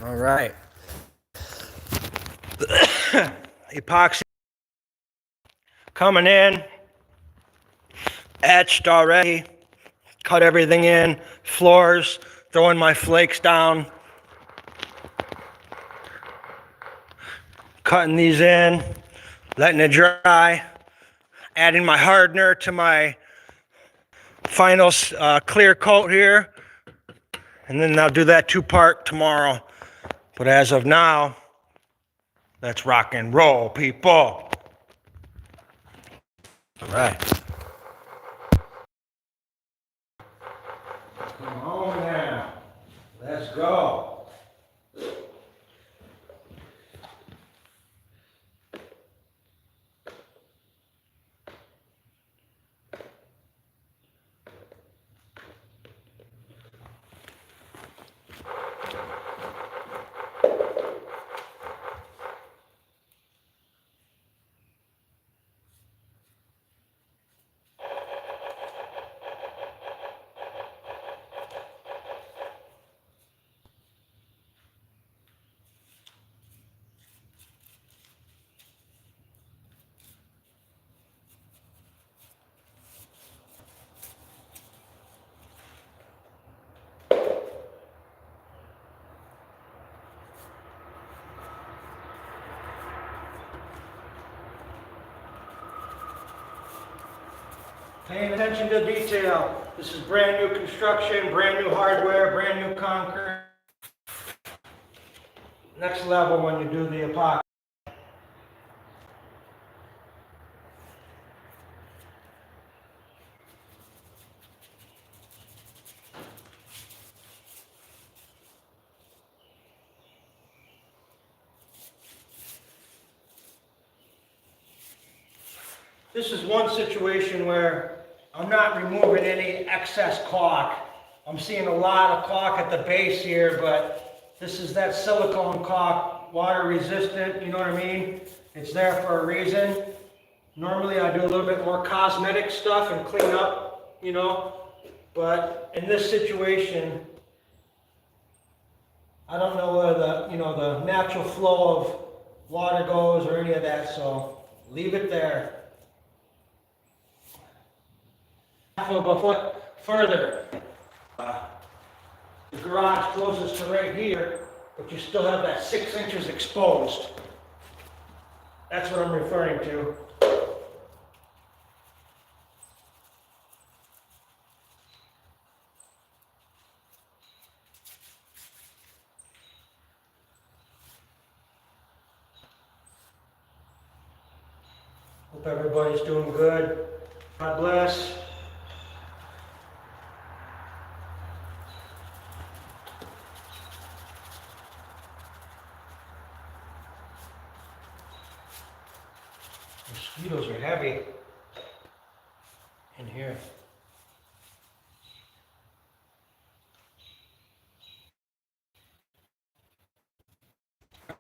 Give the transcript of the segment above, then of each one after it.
All right. Epoxy coming in, etched already, cut everything in, floors, throwing my flakes down, cutting these in, letting it dry, adding my hardener to my final clear coat here, and then I'll do that two-part tomorrow. But as of now, let's rock and roll, people. All right. Come on now. Let's go. Paying attention to detail. This is brand new construction, brand new hardware, brand new concrete. Next level when you do the epoxy. This is one situation where I'm not removing any excess caulk. I'm seeing a lot of caulk at the base here, but this is that silicone caulk, water resistant, you know what I mean? It's there for a reason. Normally I do a little bit more cosmetic stuff and clean up, you know, but in this situation, I don't know where the natural flow of water goes or any of that, so leave it there. Half of a foot further. The garage closes to right here, but you still have that 6 inches exposed. That's what I'm referring to. Hope everybody's doing good. God bless. Mosquitoes are heavy in here. I'm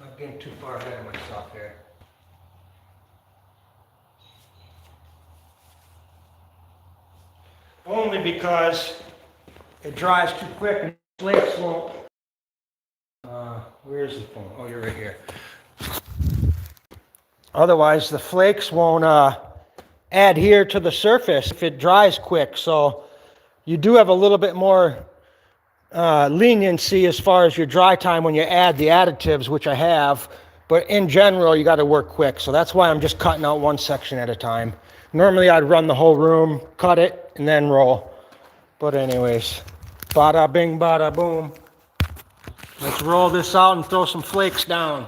not getting too far ahead of myself here. Only because it dries too quick and flakes won't. Where's the phone? Oh, you're right here. Otherwise, the flakes won't adhere to the surface if it dries quick. So you do have a little bit more leniency as far as your dry time when you add the additives, which I have. But in general, you got to work quick. So that's why I'm just cutting out one section at a time. Normally, I'd run the whole room, cut it, and then roll. But anyways, bada bing, bada boom. Let's roll this out and throw some flakes down.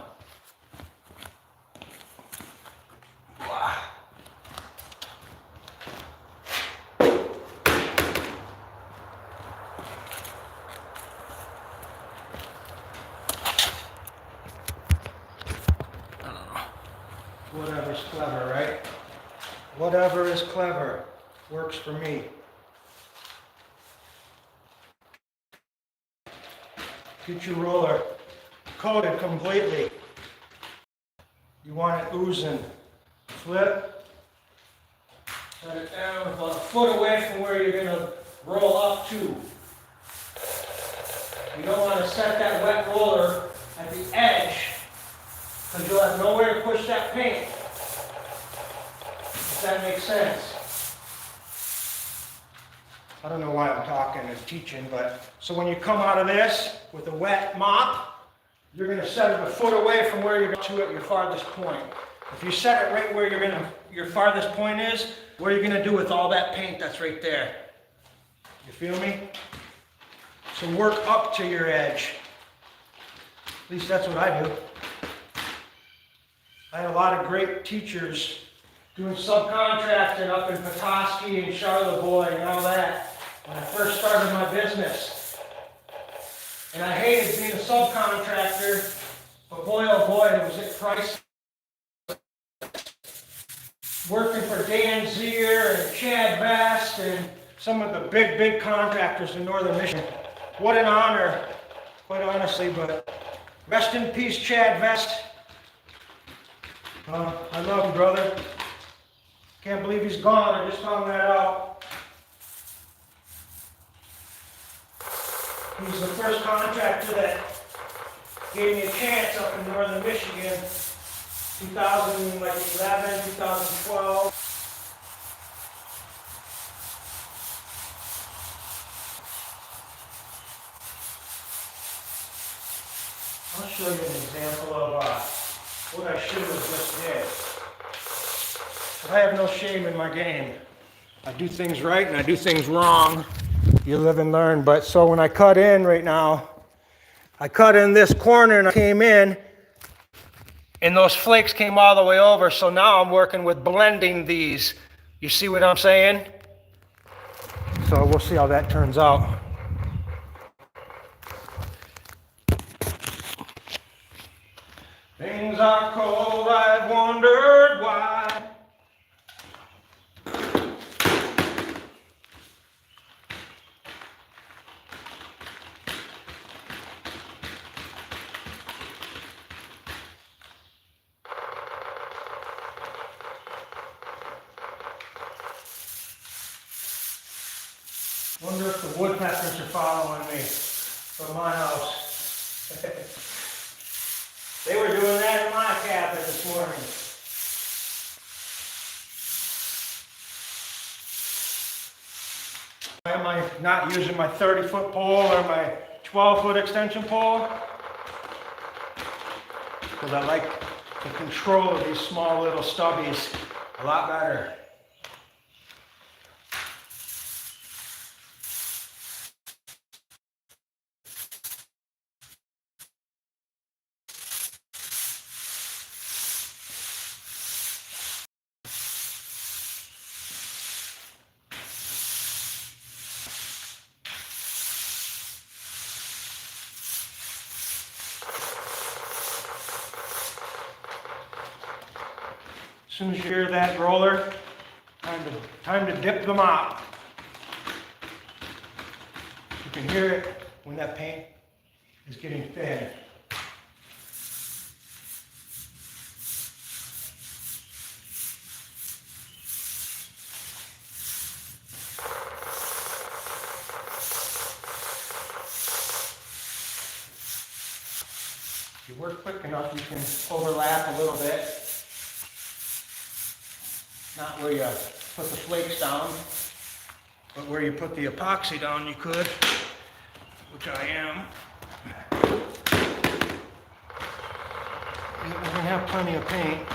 Whatever's clever, right? Whatever is clever works for me. Get your roller coated completely. You want it oozing. Flip. Set it down about a foot away from where you're going to roll up to. You don't want to set that wet roller at the edge because you'll have nowhere to push that paint. If that makes sense. I don't know why I'm talking and teaching, but so when you come out of this with a wet mop, you're going to set it a foot away from where you're going to at your farthest point. If you set it right where your farthest point is, what are you going to do with all that paint that's right there? You feel me? So work up to your edge. At least that's what I do. I had a lot of great teachers doing subcontracting up in Petoskey and Charlevoix and all that when I first started my business. And I hated being a subcontractor, but boy oh boy, it was at price. Working for Dan Zier and Chad Vast and some of the big contractors in Northern Michigan. What an honor, quite honestly, but rest in peace, Chad Vast. I love him, brother. Can't believe he's gone. I just found that out. He's the first contractor that gave me a chance up in Northern Michigan, 2011, 2012. I'll show you an example of what I should have just did. But I have no shame in my game. I do things right and I do things wrong. You live and learn. But so when I cut in right now, I cut in this corner and I came in and those flakes came all the way over. So now I'm working with blending these. You see what I'm saying? So we'll see how that turns out. Things are cold, I've wondered why. Wonder if the woodpeckers are following me from my house. They were doing that in my cabin this morning. Why am I not using my 30-foot pole or my 12-foot extension pole? Because I like the control of these small little stubbies a lot better. As soon as you hear that roller, time to dip the mop. You can hear it when that paint is getting thin. If you work quick enough, you can overlap a little bit. Not where you put the flakes down, but where you put the epoxy down you could, which I am. We're going to have plenty of paint.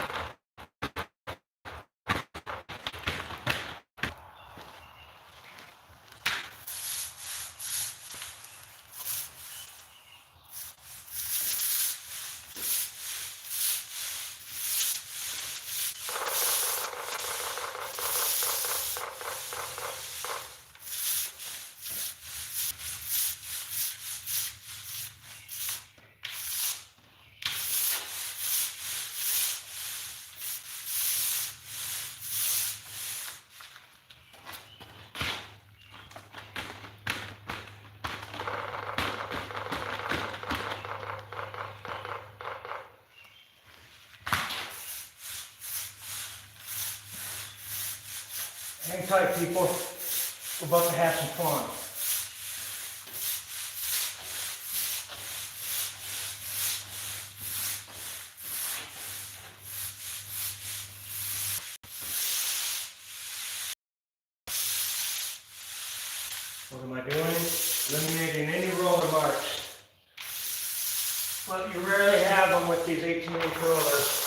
Hang tight, people. We're about to have some fun. What am I doing? Eliminating any roller marks. But you rarely have them with these 18-inch rollers.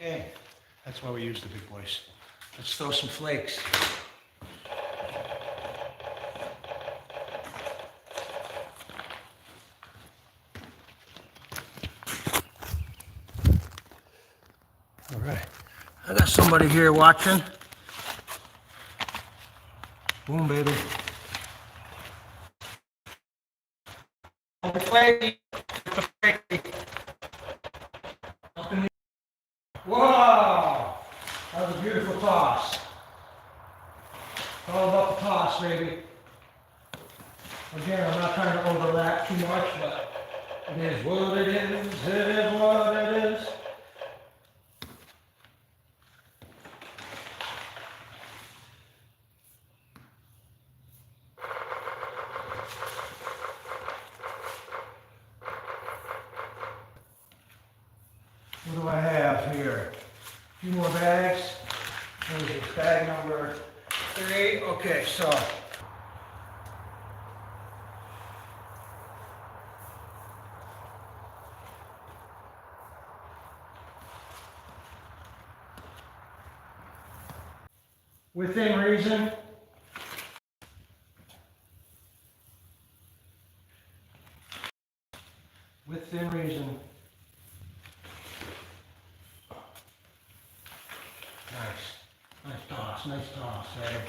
Okay, that's why we use the big boys. Let's throw some flakes. All right, I got somebody here watching. Boom, baby. Whoa! That was a beautiful toss. It's all about the toss, baby. Again, I'm not trying to overlap too much, but it is what it is. It is what it is. What do I have here? A few more bags. Here's bag number 3. Okay, so within reason. Within reason. Nice toss, eh?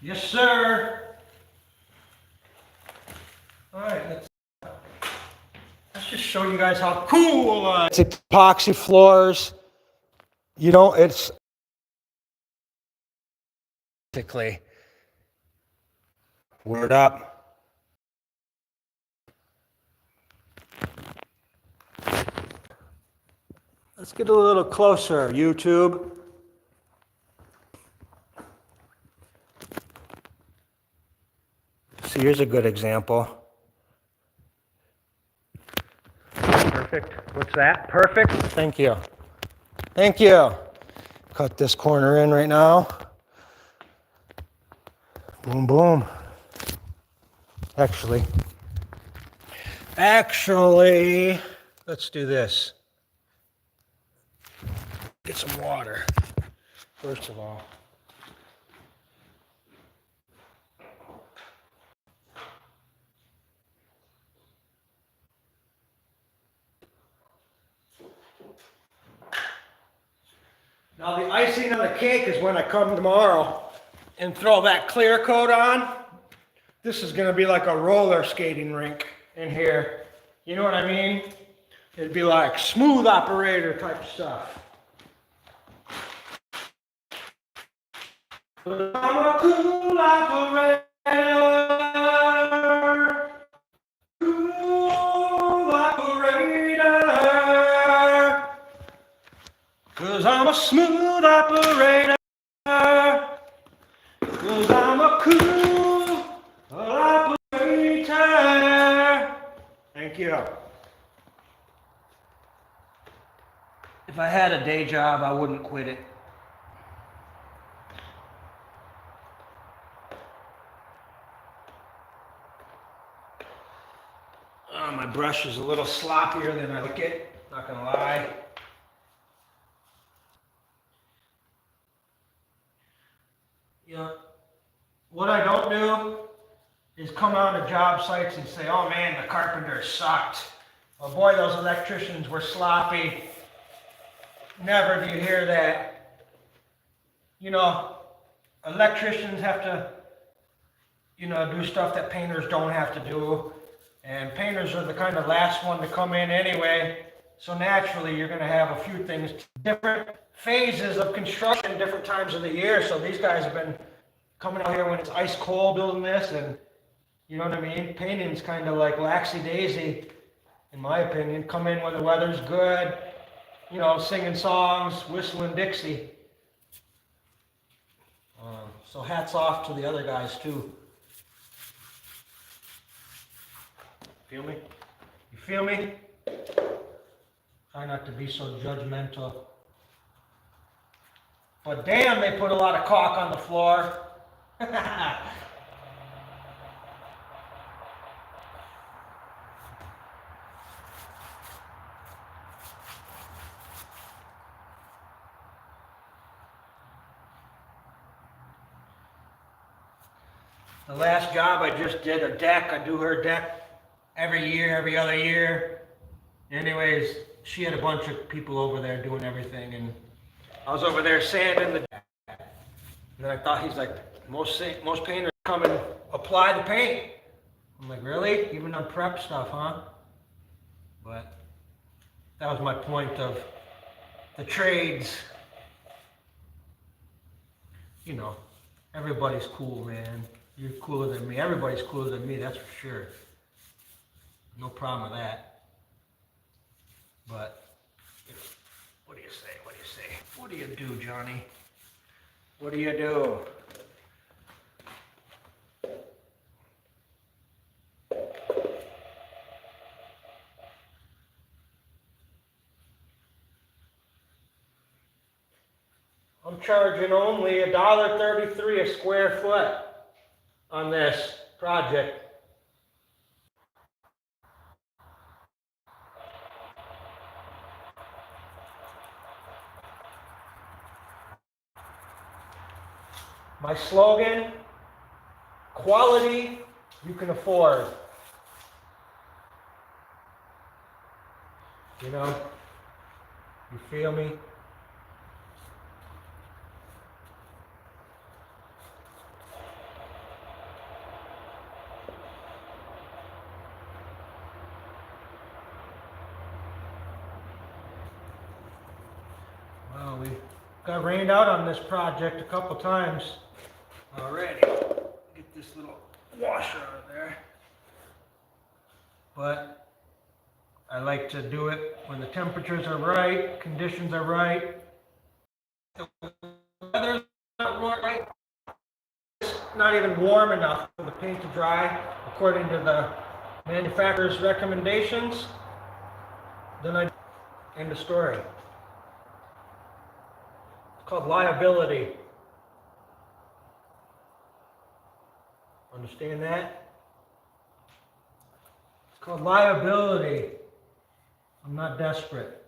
Yes, sir. All right, let's just show you guys how cool it's epoxy floors. You know, it's basically word up. Let's get a little closer, YouTube. See, here's a good example. Perfect. What's that? Perfect. Thank you. Thank you. Cut this corner in right now. Boom, boom. Actually, let's do this. Get some water, first of all. Now the icing on the cake is when I come tomorrow and throw that clear coat on. This is gonna be like a roller skating rink in here. You know what I mean? It'd be like smooth operator type stuff. But I'm a cool operator. Cool operator. 'Cause I'm a smooth operator. 'Cause I'm a cool operator. Thank you. If I had a day job, I wouldn't quit it. My brush is a little sloppier than I like it, not gonna lie. You know, what I don't do is come on to job sites and say, oh man, the carpenter sucked. Oh boy, those electricians were sloppy. Never do you hear that. You know, electricians have to, you know, do stuff that painters don't have to do. And painters are the kind of last one to come in anyway. So naturally, you're going to have a few things, different phases of construction, different times of the year. So these guys have been coming out here when it's ice cold doing this, and you know what I mean? Painting's kind of like laxy-daisy, in my opinion. Come in when the weather's good, you know, singing songs, whistling Dixie. So hats off to the other guys too. Feel me? You feel me? Try not to be so judgmental. But damn, they put a lot of caulk on the floor. The last job I just did, a deck. I do her deck every year, every other year. Anyways, she had a bunch of people over there doing everything, and I was over there sanding the deck. And then I thought, he's like, most painters come and apply the paint. I'm like, really? Even on prep stuff, huh? But that was my point of the trades. You know, everybody's cool, man. You're cooler than me. Everybody's cooler than me, that's for sure. No problem with that. But, what do you say? What do you say? What do you do, Johnny? What do you do? I'm charging only $1.33 a square foot on this project. My slogan, quality you can afford. You know, you feel me? Well, we got rained out on this project a couple times already. Get this little washer out of there. But I like to do it when the temperatures are right, conditions are right. The weather's not right. It's not even warm enough for the paint to dry according to the manufacturer's recommendations. Then I end the story. It's called liability. Understand that? It's called liability. I'm not desperate.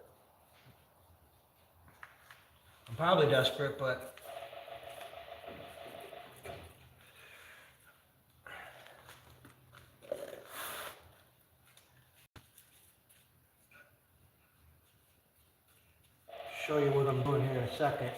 I'm probably desperate, but show you what I'm doing here in a second.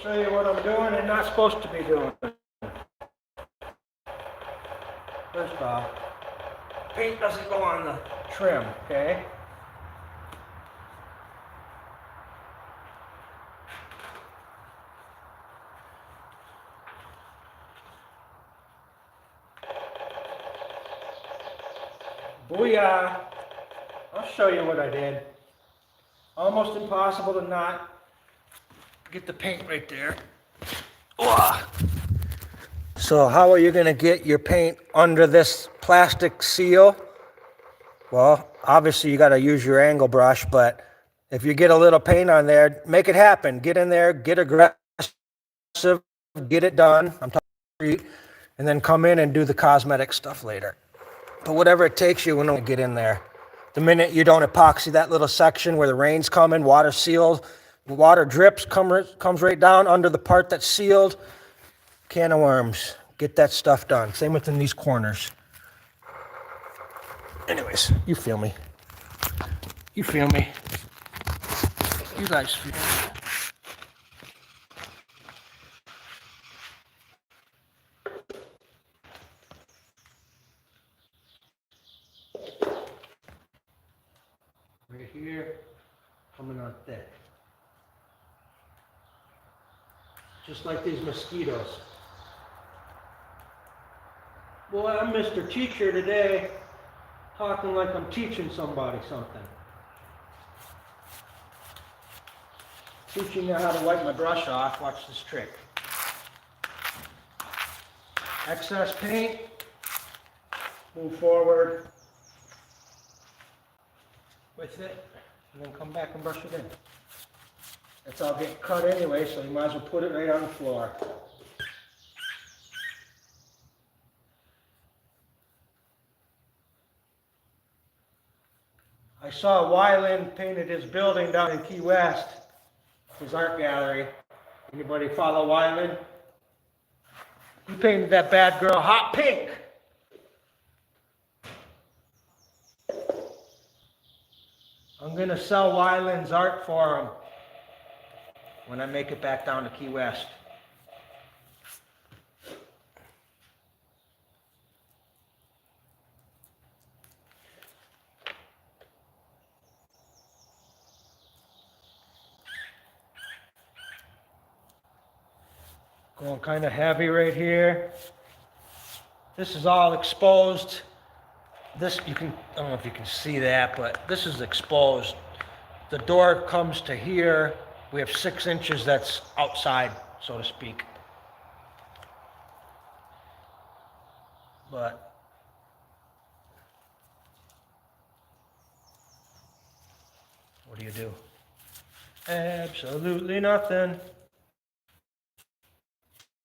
Show you what I'm doing and not supposed to be doing. First off, paint doesn't go on the trim, okay? Booyah! I'll show you what I did. Almost impossible to not get the paint right there. Ugh. So how are you going to get your paint under this plastic seal? Well, obviously you got to use your angle brush, but if you get a little paint on there, make it happen. Get in there, get aggressive, get it done. I'm talking, and then come in and do the cosmetic stuff later. But whatever it takes you, when get in there. The minute you don't epoxy that little section where the rain's coming, water sealed, water drips, comes right down under the part that's sealed. Can of worms. Get that stuff done. Same within these corners. Anyways, you feel me. You feel me. You guys feel. Right here, coming on thick. Just like these mosquitoes. Boy, I'm Mr. Teacher today, talking like I'm teaching somebody something. Teaching you how to wipe my brush off. Watch this trick. Excess paint, move forward with it, and then come back and brush it in. It's all getting cut anyway, so you might as well put it right on the floor. I saw Wyland painted his building down in Key West, his art gallery. Anybody follow Wyland? He painted that bad girl hot pink. I'm gonna sell Wyland's art for him when I make it back down to Key West. Going kind of heavy right here. This is all exposed. This, I don't know if you can see that, but this is exposed. The door comes to here. We have 6 inches that's outside, so to speak. But what do you do? Absolutely nothing.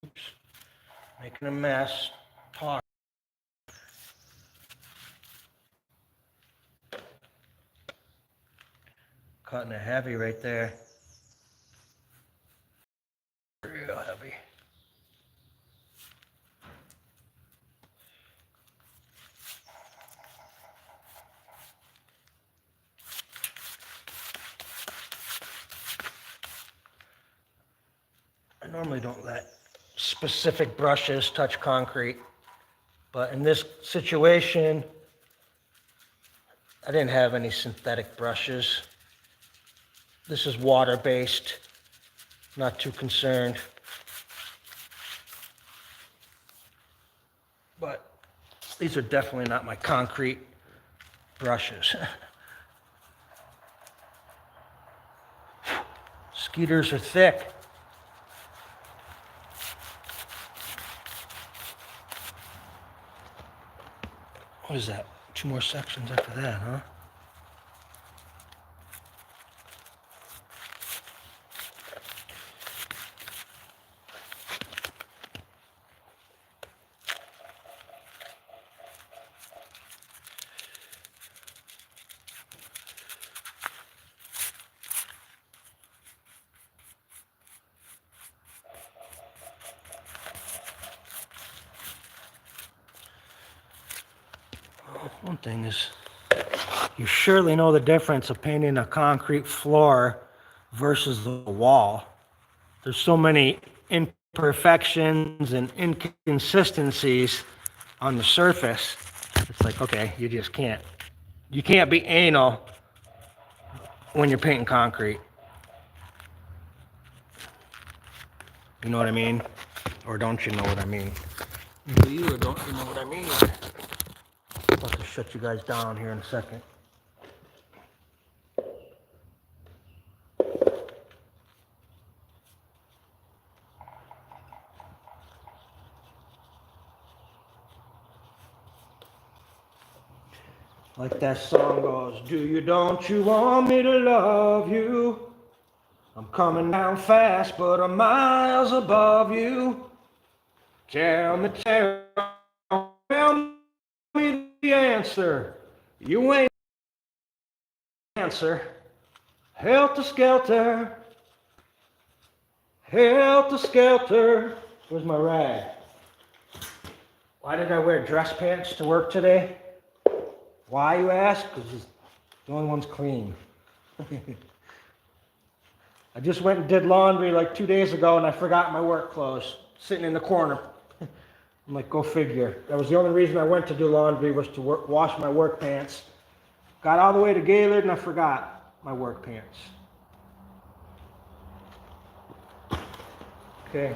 Oops. Making a mess. Talk. Cutting it heavy right there. Real heavy. I normally don't let specific brushes touch concrete, but in this situation, I didn't have any synthetic brushes. This is water-based, not too concerned. But these are definitely not my concrete brushes. Skeeters are thick. What is that? 2 more sections after that, huh? One thing is, you surely know the difference of painting a concrete floor versus the wall. There's so many imperfections and inconsistencies on the surface. It's like, okay, you just can't. You can't be anal when you're painting concrete. You know what I mean? Or don't you know what I mean? Do you or don't you know what I mean? I'll have to shut you guys down here in a second. Like that song goes, do you, don't you want me to love you? I'm coming down fast, but I'm miles above you. Tell me the answer. You ain't the answer. Helter skelter. Helter skelter. Where's my rag? Why did I wear dress pants to work today? Why, you ask? Because the only one's clean. I just went and did laundry like 2 days ago and I forgot my work clothes sitting in the corner. I'm like, go figure. That was the only reason I went to do laundry, was to wash my work pants. Got all the way to Gaylord and I forgot my work pants. Okay.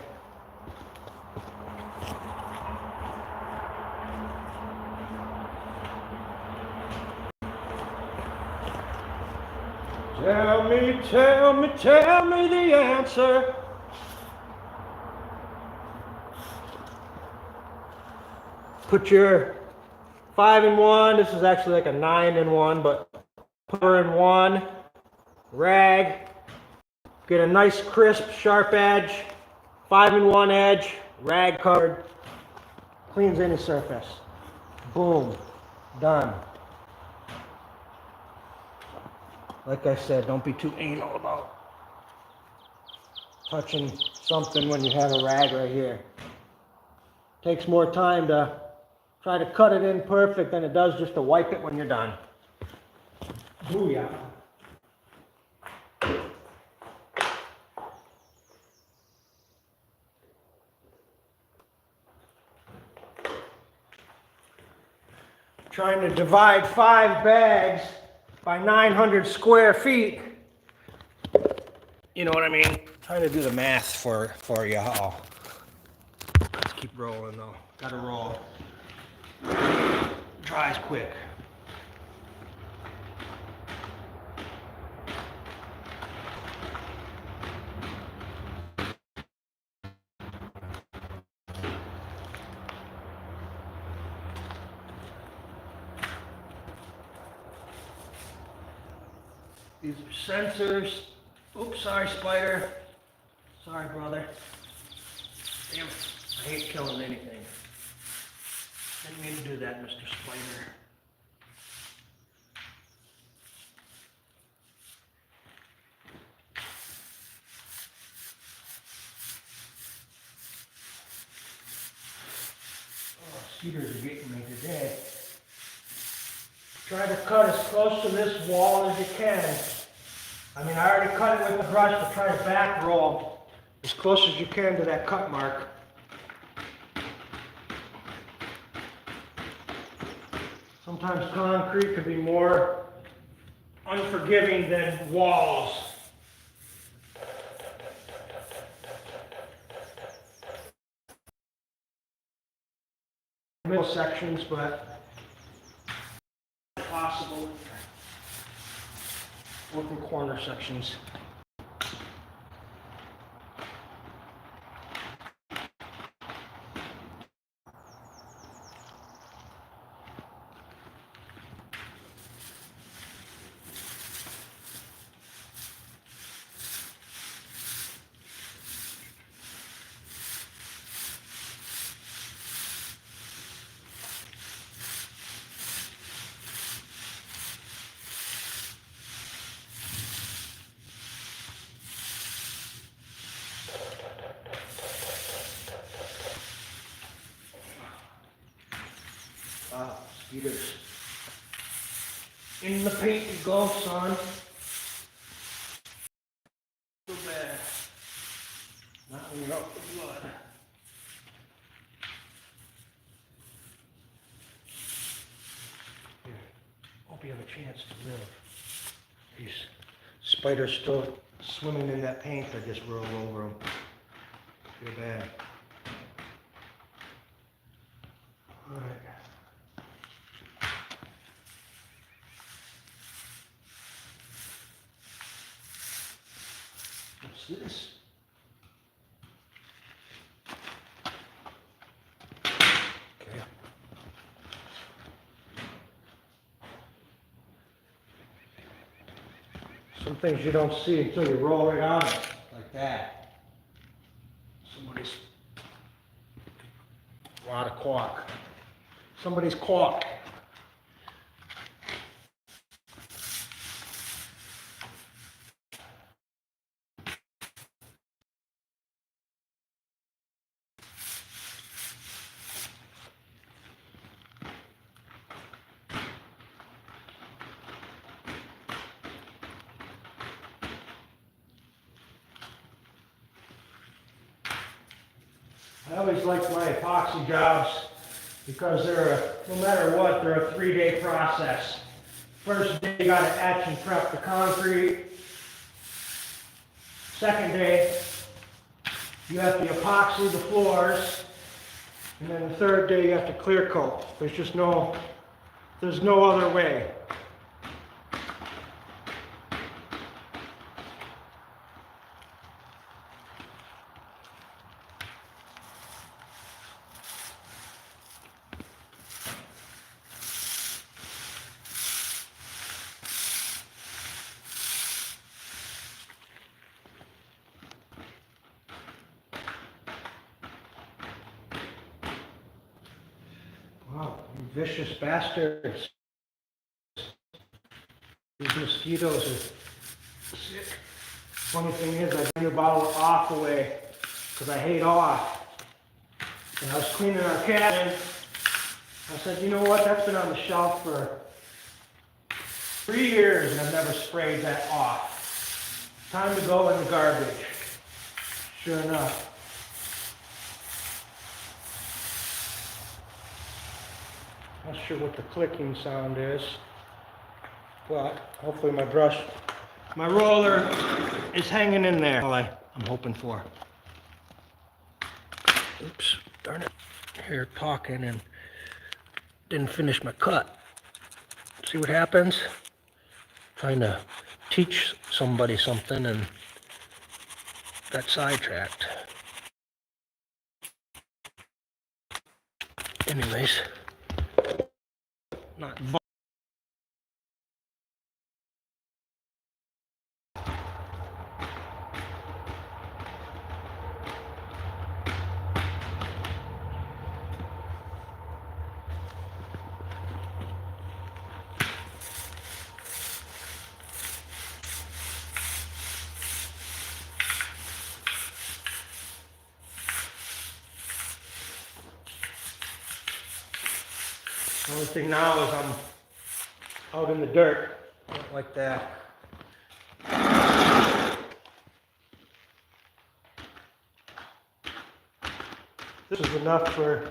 Tell me the answer. Put your 5-in-1, this is actually like a 9-in-1, but put her in one, rag, get a nice crisp, sharp edge, 5-in-1 edge, rag covered, cleans any surface. Boom, done. Like I said, don't be too anal about touching something when you have a rag right here. Takes more time to try to cut it in perfect than it does just to wipe it when you're done. Booyah. Trying to divide 5 bags by 900 square feet. You know what I mean? Trying to do the math for you all. Let's keep rolling though. Gotta roll. Dries quick. These are sensors. Oops, sorry, spider. Sorry, brother. Damn it. I hate killing anything. Didn't mean to do that, Mr. Spider. Oh, mosquitoes are getting me today. Try to cut as close to this wall as you can. I mean, I already cut it with the brush, but try to back roll as close as you can to that cut mark. Sometimes concrete can be more unforgiving than walls. Middle sections, but possible. Working corner sections. Wow, mosquitoes. In the paint you go, son. Too bad. Not when you're up with blood. Here, hope you have a chance to live. These spiders still swimming in that paint, I just roll over them. Too bad. All right. What's this? Okay. Some things you don't see until you roll right on it, like that. Somebody's, a lot of caulk. Somebody's caulk. I always like my epoxy jobs because no matter what, they're a 3-day process. First day, you gotta etch and prep the concrete. Second day, you have to epoxy the floors. And then the third day, you have to clear coat. There's no other way. Wow, you vicious bastards. These mosquitoes are sick. Funny thing is, I bring the bottle of off away because I hate off. And I was cleaning our cabin. I said, you know what? That's been on the shelf for 3 years and I've never sprayed that off. Time to go in the garbage. Sure enough. Not sure what the clicking sound is, but hopefully my roller is hanging in there. All I'm hoping for. Oops, darn it. Here talking and didn't finish my cut. See what happens? Trying to teach somebody something and got sidetracked. Anyways, not the only thing now is I'm out in the dirt, like that. This is enough for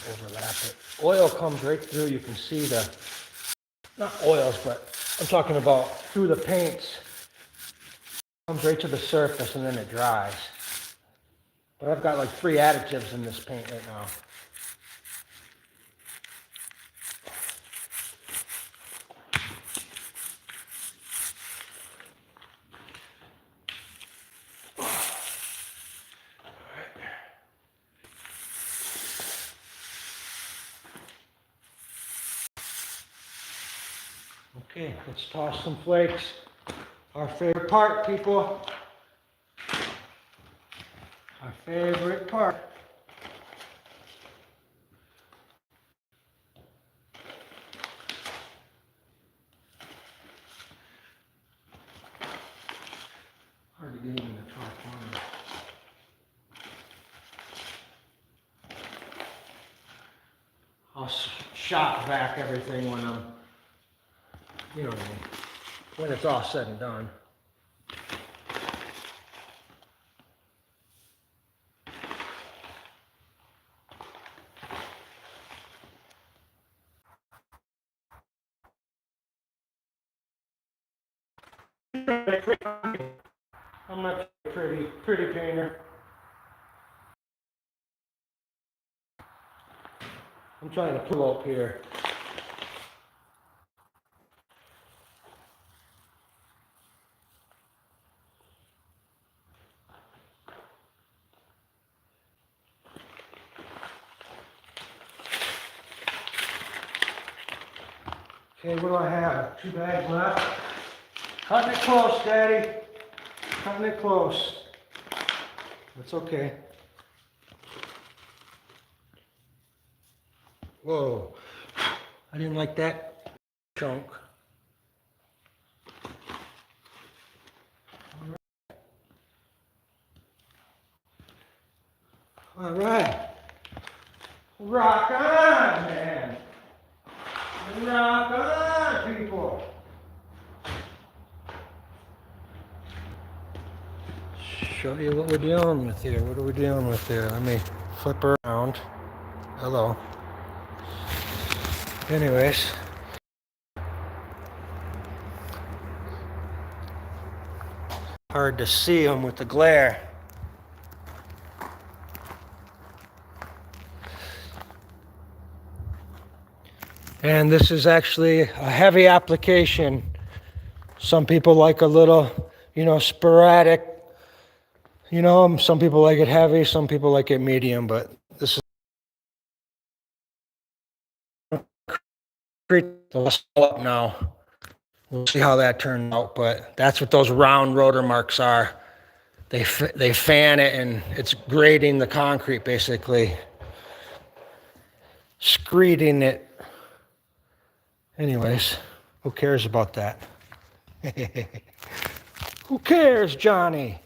overlap it. Oil comes right through. You can see not oils, but I'm talking about through the paints. Comes right to the surface and then it dries. But I've got like 3 additives in this paint right now. Okay, let's toss some flakes. Our favorite part, people. Our favorite part. Hard to get even the top one. I'll shop vac everything when I'm, you know what I mean, when it's all said and done. I'm not a pretty painter. I'm trying to pull up here. Okay, what do I have? 2 bags left. Cutting it close, Daddy. Cutting it close. That's okay. Whoa. I didn't like that chunk. All right. Rock on, man. Rock on, people. Show you what we're dealing with here. What are we dealing with here? Let me flip around. Hello. Anyways. Hard to see them with the glare. And this is actually a heavy application. Some people like a little, sporadic. Some people like it heavy, some people like it medium, but this is up now. We'll see how that turns out, but that's what those round rotor marks are. They fan it and it's grading the concrete basically. Screeding it. Anyways, who cares about that? Who cares, Johnny?